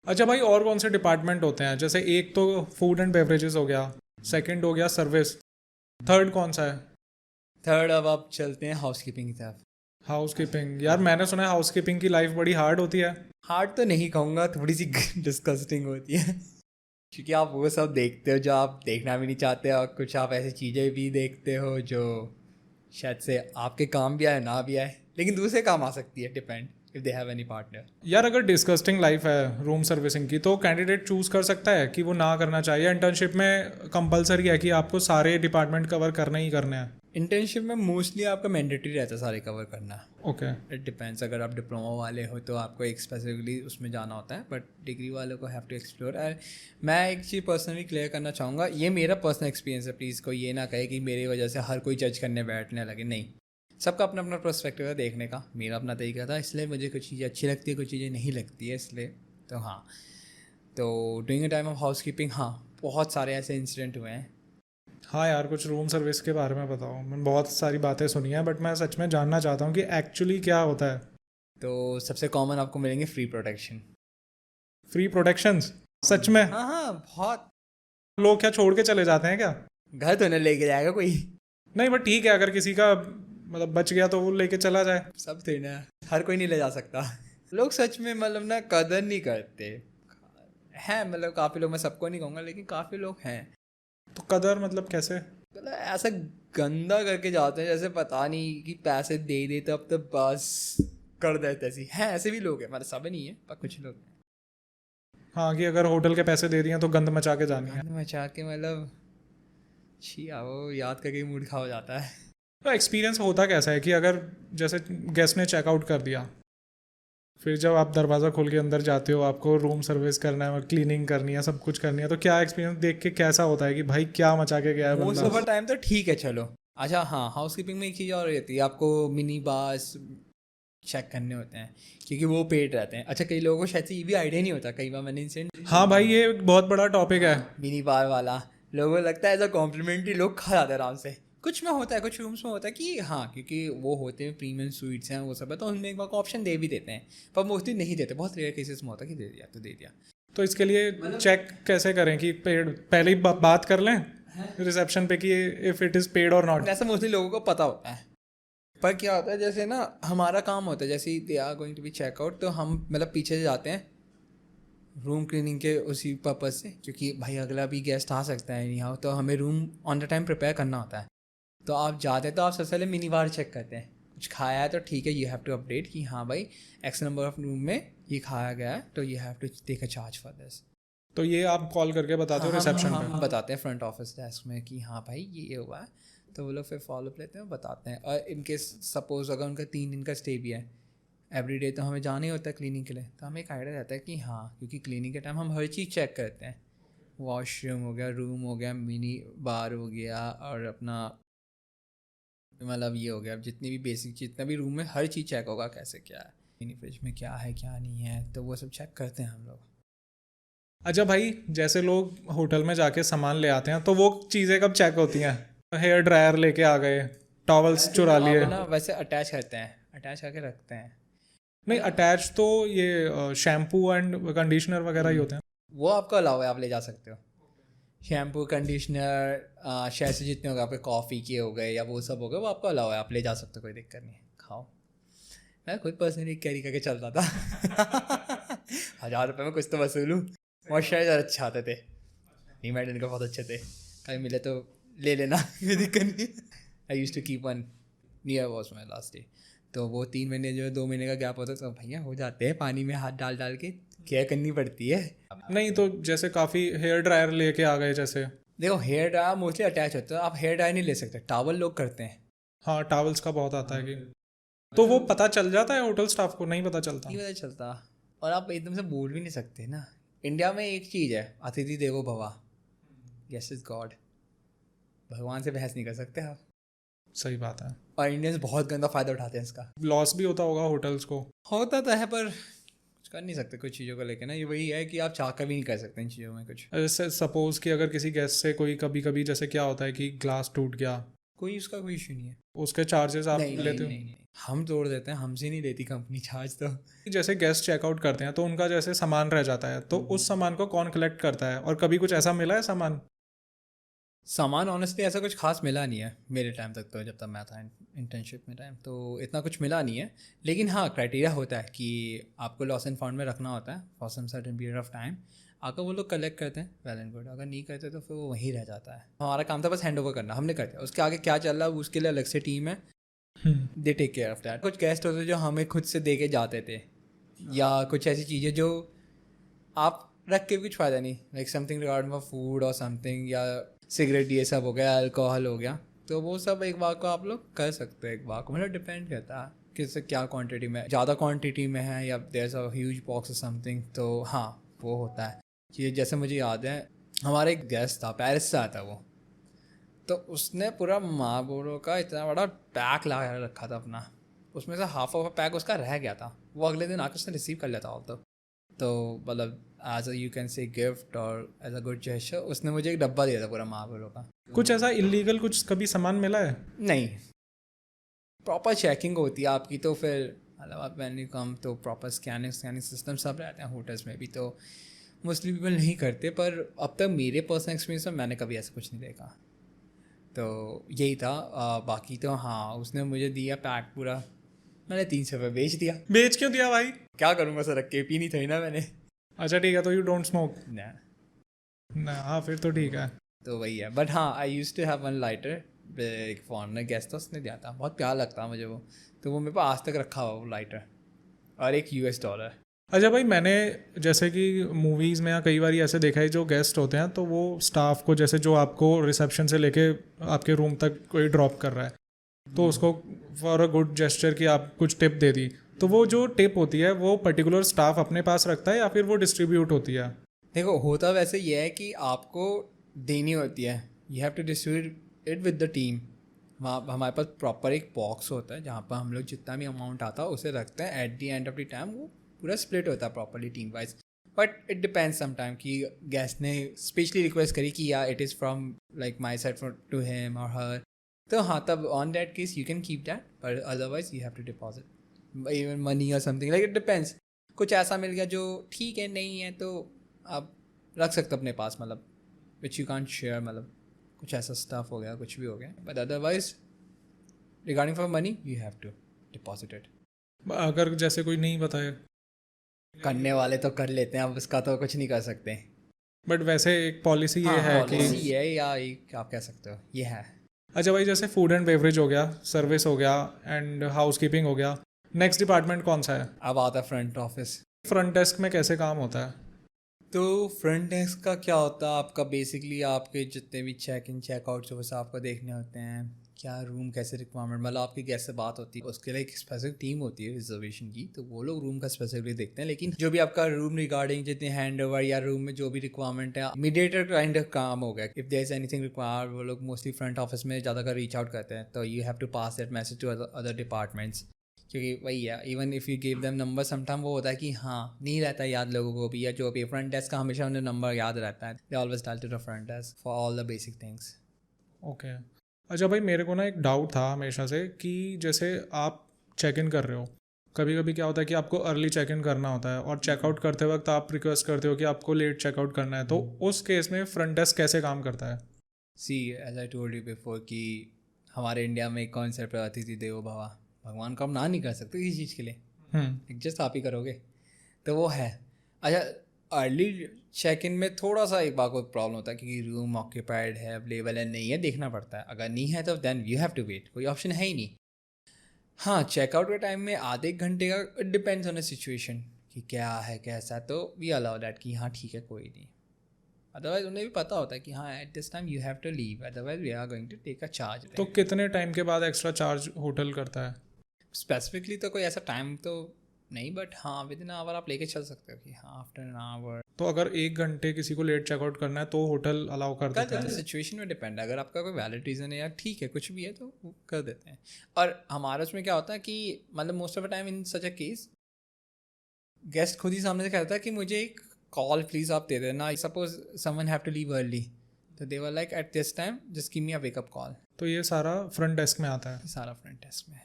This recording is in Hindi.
अच्छा भाई, और कौन से डिपार्टमेंट होते हैं? जैसे एक तो फूड एंड बेवरेजेस हो गया, सेकंड हो गया सर्विस, थर्ड कौन सा है? थर्ड अब आप चलते हैं हाउसकीपिंग की तरफ। House keeping. यार मैंने सुना है हाउस कीपिंग की लाइफ बड़ी हार्ड होती है। हार्ड तो नहीं कहूँगा, थोड़ी सी डिस्कस्टिंग होती है क्योंकि आप वो सब देखते हो जो आप देखना भी नहीं चाहते, और कुछ आप ऐसी चीज़ें भी देखते हो जो शायद से आपके काम भी आए ना भी आए, लेकिन दूसरे काम आ सकती है, depend if they have any partner. यार अगर डिस्गस्टिंग लाइफ है रूम सर्विसिंग की, तो कैंडिडेट चूज कर सकता है कि वो ना करना चाहिए। इंटर्नशिप में कंपलसरी है कि आपको सारे डिपार्टमेंट कवर करने ही करने हैं। इंटर्नशिप में मोस्टली आपका मैंडेटरी रहता है सारे कवर करना। ओके। इट डिपेंड्स, अगर आप डिप्लोमा वाले हो तो आपको एक स्पेसिफिकली उसमें जाना होता है, बट डिग्री वालों को हैव टू एक्सप्लोर। मैं एक चीज़ पर्सनली क्लियर करना चाहूँगा, ये मेरा पर्सनल एक्सपीरियंस है, प्लीज़ कोई ये ना कहे कि मेरी वजह से हर कोई जज करने बैठने लगे, नहीं। सबका अपना अपना पर्सपेक्टिव है देखने का, मेरा अपना तरीका था, इसलिए मुझे कुछ चीज़ें अच्छी लगती है, कुछ चीज़ें नहीं लगती है, इसलिए। तो हाँ, तो during a time of house keeping, हाँ, बहुत सारे ऐसे इंसिडेंट हुए हैं। हाँ यार, कुछ रूम सर्विस के बारे में बताओ। मैंने बहुत सारी बातें सुनी हैं, बट मैं सच में जानना चाहता हूँ कि एक्चुअली क्या होता है। तो सबसे कॉमन आपको मिलेंगे फ्री प्रोटेक्शन। Free protections? सच में? हाँ हाँ, बहुत। लोग क्या छोड़ के चले जाते हैं क्या? घर तो नहीं लेके जाएगा कोई। नहीं बट ठीक है, अगर किसी का मतलब बच गया तो वो लेके चला जाए। सब थे ना, हर कोई नहीं ले जा सकता। लोग सच में मतलब ना कदर नहीं करते हैं, मतलब काफ़ी लोग, मैं सबको नहीं कहूँगा लेकिन काफ़ी लोग हैं। तो कदर मतलब कैसे? मतलब ऐसा गंदा करके जाते हैं जैसे पता नहीं कि पैसे दे देते अब तो बस कर देते, ऐसी हैं, ऐसे भी लोग हैं, मतलब सब नहीं है पर कुछ लोग हैं। हाँ, कि अगर होटल के पैसे दे दिए तो गंद मचा के जानी है। गंद मचा के मतलब छी, वो याद करके मूड खा हो जाता है। तो एक्सपीरियंस होता कैसा है कि अगर जैसे गेस्ट ने चेकआउट कर दिया, फिर जब आप दरवाज़ा खोल के अंदर जाते हो, आपको रूम सर्विस करना है, क्लीनिंग करनी है, सब कुछ करनी है, तो क्या एक्सपीरियंस देख के कैसा होता है कि भाई क्या मचा के गया है मोस्ट ऑफ बंदा? द टाइम तो ठीक है, चलो। अच्छा हाँ, हाउस कीपिंग में एक चीज़ और रहती है, आपको मिनी बार्स चेक करने होते हैं क्योंकि वो पेड रहते हैं। अच्छा, कई लोगों को शायद से ये भी आइडिया नहीं होता, कई बार मैंने इंसिडेंट। हाँ भाई, ये एक बहुत बड़ा टॉपिक है। मिनी बार वाला लोगों को लगता है एज अ कॉम्प्लीमेंट्री, लोग खा जाते हैं आराम से। कुछ में होता है, कुछ रूम्स में होता है कि हाँ, क्योंकि वो होते हैं प्रीमियम स्वीट्स हैं, वो सब है, तो उनमें एक बार को ऑप्शन दे भी देते हैं, पर मोस्टली नहीं देते। बहुत रेयर केसेस में होता है कि दे दिया तो दे दिया। तो इसके लिए चेक कैसे करें कि पेड? पहले ही बात कर लें रिसेप्शन पे कि इफ़ इट इज़ पेड और नॉट। ऐसा मोस्टली लोगों को पता होता है, पर क्या होता है जैसे ना हमारा काम होता है, जैसे they are going to be checkout, तो हम मतलब पीछे से जाते हैं रूम क्लीनिंग के उसी पर्पज़ से, क्योंकि भाई अगला भी गेस्ट आ सकता है नहीं, तो हमें room on the time prepare करना होता है। तो आप जाते हैं तो आप सबसे पहले मिनी बार चेक करते हैं, कुछ खाया है तो ठीक है, यू हैव टू अपडेट कि हाँ भाई एक्स नंबर ऑफ रूम में ये खाया गया है, तो you have to take a charge for this. तो ये आप कॉल करके बताते हाँ, हो हम रिसेप्शन हम पे? बताते हैं फ्रंट ऑफिस डेस्क में कि हाँ भाई ये हुआ है, तो वो लोग फिर फॉलो अप लेते हैं, बताते हैं। और इनकेस सपोज अगर उनका 3 दिन का स्टे भी है, एवरी डे तो हमें जाना ही होता है क्लीनिंग के लिए, तो हमें एक आइडिया रहता है कि हाँ, क्योंकि क्लीनिंग के टाइम हम हर चीज़ चेक करते हैं, वॉशरूम हो गया, रूम हो गया, मिनी बार हो गया, और अपना मतलब ये हो गया, जितनी भी बेसिक, जितना भी रूम में हर चीज़ चेक होगा, कैसे क्या है, मिनी फ्रिज में क्या है क्या नहीं है, तो वो सब चेक करते हैं हम लोग। अच्छा भाई, जैसे लोग होटल में जाके सामान ले आते हैं, तो वो चीज़ें कब चेक होती हैं? हेयर ड्रायर लेके आ गए, टॉवल्स चुरा अब लिए। ना वैसे अटैच करते हैं, अटैच करके रखते हैं। नहीं, अटैच तो ये शैम्पू एंड कंडीशनर वगैरह ही होते हैं। वो आपको अलाउ है, आप ले जा सकते हो। शैम्पू, कंडीशनर, शायद से जितने हो गए आपके कॉफ़ी के हो गए या वो सब हो गए, वो आपको अलाउ है, आप ले जा सकते हो, कोई दिक्कत नहीं है, खाओ। मैं खुद पर्सनली कैरी करके चलता था 1000 रुपये में कुछ तो वसूलूँ। मॉइस्चराइजर अच्छे आते थे, रीमेड इनके बहुत अच्छे थे, कहीं मिले तो ले लेना कोई दिक्कत नहीं। I use to keep one near was my last day. तो वो 3 महीने जो है, 2 महीने का गैप होता है, तो भैया हो जाते हैं, पानी में हाथ डाल डाल के केयर करनी पड़ती है। नहीं तो जैसे काफ़ी हेयर ड्रायर लेके आ गए जैसे। देखो, हेयर ड्रायर मोस्टली अटैच होता है, आप हेयर ड्रायर नहीं ले सकते, टावल लोग करते हैं। हाँ, टॉवल्स का बहुत आता है कि, तो वो पता चल जाता है होटल स्टाफ को? नहीं पता चलता? नहीं पता चलता, और आप एकदम से बोल भी नहीं सकते ना। इंडिया में एक चीज़ है, अतिथि देवो भवा, गेस्ट इज गॉड। भगवान से बहस नहीं कर सकते आप, सही बात है। और इंडियंस बहुत गंदा फ़ायदा उठाते हैं इसका। लॉस भी होता होगा होटल्स को। होता तो है, पर कुछ कर नहीं सकते कुछ चीज़ों को लेकर ना, ये वही है कि आप चाह कर भी नहीं कर सकते इन चीज़ों में कुछ। जैसे सपोज कि अगर किसी गेस्ट से कोई, कभी कभी जैसे क्या होता है कि ग्लास टूट गया, कोई उसका कोई इशू नहीं है। उसके चार्जेस आप नहीं लेते नहीं हो? नहीं नहीं, हम तोड़ देते हैं, हमसे नहीं लेती कंपनी चार्ज तो। जैसे गेस्ट चेकआउट करते हैं तो उनका जैसे सामान रह जाता है, तो उस सामान को कौन कलेक्ट करता है, और कभी कुछ ऐसा मिला है सामान? सामान ऑनेस्टली ऐसा कुछ खास मिला नहीं है मेरे टाइम तक, तो जब तक मैं था इंटर्नशिप में टाइम, तो इतना कुछ मिला नहीं है। लेकिन हाँ, क्राइटेरिया होता है कि आपको लॉस एंड फाउंड में रखना होता है for some certain period of time. अगर वो लोग कलेक्ट करते हैं वेल एंड गुड, अगर नहीं करते तो फिर वो वहीं रह जाता है। हमारा काम था बस हैंड ओवर करना, हमने कर दिया। उसके आगे क्या चल रहा है उसके लिए अलग से टीम है, they take care of that. कुछ गेस्ट होते जो हमें खुद से दे के जाते थे, या कुछ ऐसी चीज़ें जो आप रख के भी कुछ फ़ायदा नहीं, like something regarding for food और समथिंग, या सिगरेट ये सब हो गया, अल्कोहल हो गया, तो वो सब एक बार को आप लोग कर सकते हो। एक बार को मतलब डिपेंड करता है किससे क्या क्वांटिटी में, ज़्यादा क्वांटिटी में है या there is a huge box or something, तो हाँ वो होता है। कि जैसे मुझे याद है, हमारा एक गेस्ट था, पेरिस से आता वो, तो उसने पूरा मार्लबोरो का इतना बड़ा पैक ला रखा था अपना, उसमें से हाफ ऑफ अ पैक उसका रह गया था। वो अगले दिन आकर उसने रिसीव कर लेता ऑल तो मतलब as a you can say gift or as a good gesture उसने मुझे एक डब्बा दिया था पूरा मार्लबोरो का। कुछ ऐसा इलीगल कुछ कभी सामान मिला है? नहीं, प्रॉपर चेकिंग होती है आपकी, तो फिर मतलब आप वैन यू कम तो प्रॉपर स्कैनिंग सिस्टम सब रहते हैं होटल्स में भी, तो मोस्टली पीपल नहीं करते। पर अब तक मेरे पर्सनल एक्सपीरियंस में मैंने कभी ऐसा कुछ नहीं देखा, तो यही था। बाकी तो हाँ, उसने मुझे दिया पैक पूरा, मैंने 300 रुपये बेच दिया। बेच क्यों दिया भाई? क्या करूँगा सर, रख के पी नहीं थी ना मैंने। अच्छा ठीक है, तो यू डोंट स्मोक ना, ना? हाँ फिर तो ठीक है। तो वही है। बट हाँ, I use to have one lighter, एक फॉरनर गेस्ट था उसने दिया था, बहुत प्यार लगता है मुझे वो, तो वो मेरे पास आज तक रखा हुआ वो लाइटर, और एक $US। अच्छा भाई, मैंने जैसे कि मूवीज़ में या कई बार ऐसे देखा है, जो गेस्ट होते हैं तो वो स्टाफ को, जैसे जो आपको रिसेप्शन से लेके आपके रूम तक कोई ड्रॉप कर रहा है, तो उसको फॉर अ गुड जेस्चर कि आप कुछ टिप दे दी, तो वो जो टिप होती है वो पर्टिकुलर स्टाफ अपने पास रखता है या फिर वो डिस्ट्रीब्यूट होती है? देखो, होता वैसे ये है कि आपको देनी होती है, you have to distribute it with the team. वहाँ हमारे पास प्रॉपर एक बॉक्स होता है जहाँ पर हम लोग जितना भी अमाउंट आता है उसे रखते हैं। At the end of the time वो पूरा स्प्लिट होता है properly team wise. But it depends some time कि गेस्ट ने स्पेशली रिक्वेस्ट करी कि या it is from like my side to him और हर, तो हाँ, तब on that case you can keep that, पर otherwise you have to deposit even money और समथिंग, लाइक इट डिपेंड्स। कुछ ऐसा मिल गया जो ठीक है, नहीं है तो आप रख सकते हो अपने पास, मतलब विच यू कांट शेयर, मतलब कुछ ऐसा स्टफ हो गया, कुछ भी हो गया। But otherwise regarding for money you have to deposit it. अगर जैसे कोई नहीं बताए? करने वाले तो कर लेते हैं, अब उसका तो कुछ नहीं कर सकते। बट वैसे एक पॉलिसी ये हाँ, है कि पॉलिसी है या एक आप कह सकते हो ये है। अच्छा भाई, जैसे फूड एंड बेवरेज हो गया, सर्विस हो गया, एंड हाउस कीपिंग हो गया, नेक्स्ट डिपार्टमेंट कौन सा है? अब आता फ्रंट ऑफिस। फ्रंट डेस्क में कैसे काम होता है? तो फ्रंट डेस्क का क्या होता है आपका, बेसिकली आपके जितने भी चेक इन चेकआउट्स वो सब आपको देखने होते हैं। क्या रूम कैसे रिक्वायरमेंट, मतलब आपकी गेस्ट से बात होती है, उसके लिए एक स्पेसिफिक टीम होती है रिजर्वेशन की, तो वो लोग रूम का स्पेसिफिकली देखते हैं। लेकिन जो भी आपका रूम रिगार्डिंग जितने हैंड ओवर या रूम में जो भी रिक्वायरमेंट है, मीडिएटर काइंड ऑफ काम हो गया। If there is anything required, वो लोग मोस्टली फ्रंट ऑफिस में ज़्यादातर रीच आउट करते हैं, तो you have to pass that message to other departments, क्योंकि वही है, even if you give them number sometime वो होता है कि हाँ नहीं रहता है याद लोगों को भी, या जो भी फ्रंट डेस्क का हमेशा उन्हें नंबर याद रहता है, they always dial to the front desk for all the basic things. Okay. अच्छा भाई, मेरे को ना एक डाउट था हमेशा से कि जैसे आप चेक इन कर रहे हो, कभी कभी क्या होता है कि आपको अर्ली चेक इन करना होता है और चेकआउट करते वक्त आप रिक्वेस्ट करते हो कि आपको लेट चेकआउट करना है, तो उस केस में फ्रंट डेस्क कैसे काम करता है? See, as I told you before कि हमारे इंडिया में एक कॉन्सेप्ट है अतिथि देवो भव, भगवान को हम ना नहीं कर सकते किसी चीज़ के लिए, एडजस्ट आप ही करोगे, तो वो है। अच्छा, अर्ली चेक इन में थोड़ा सा एक बार को प्रॉब्लम होता है क्योंकि रूम ऑक्यूपाइड है, अवेलेबल है, नहीं है, देखना पड़ता है। अगर नहीं है तो then you have to wait, कोई ऑप्शन है ही नहीं। हाँ, चेकआउट के टाइम में आधे एक घंटे का डिपेंड्स ऑन अ सिचुएशन कि क्या है कैसा, तो वी अलाउ दैट कि हाँ ठीक है कोई नहीं। अदरवाइज उन्हें भी पता होता है कि हाँ at this time you have to leave, otherwise we are going to take a charge. तो कितने टाइम के बाद एक्स्ट्रा चार्ज होटल करता है? स्पेसिफिकली तो कोई ऐसा टाइम तो नहीं, बट हाँ विद इन आवर आप लेके चल सकते हो कि हाँ आफ्टर एन आवर। तो अगर 1 घंटे किसी को लेट चेकआउट करना है तो होटल अलाउ कर कर देता देते हैं, है? सिचुएशन में डिपेंड है। अगर आपका कोई वैलिड रीज़न है या ठीक है कुछ भी है तो वो कर देते हैं। और हमारे उसमें क्या होता है कि मतलब most of the time in such a case guest खुद ही सामने से कहता है कि मुझे एक कॉल प्लीज़ आप दे देना, suppose someone have to leave early, तो they were like at this time just give me a wake up call. तो ये सारा फ्रंट डेस्क में आता है। सारा फ्रंट डेस्क में।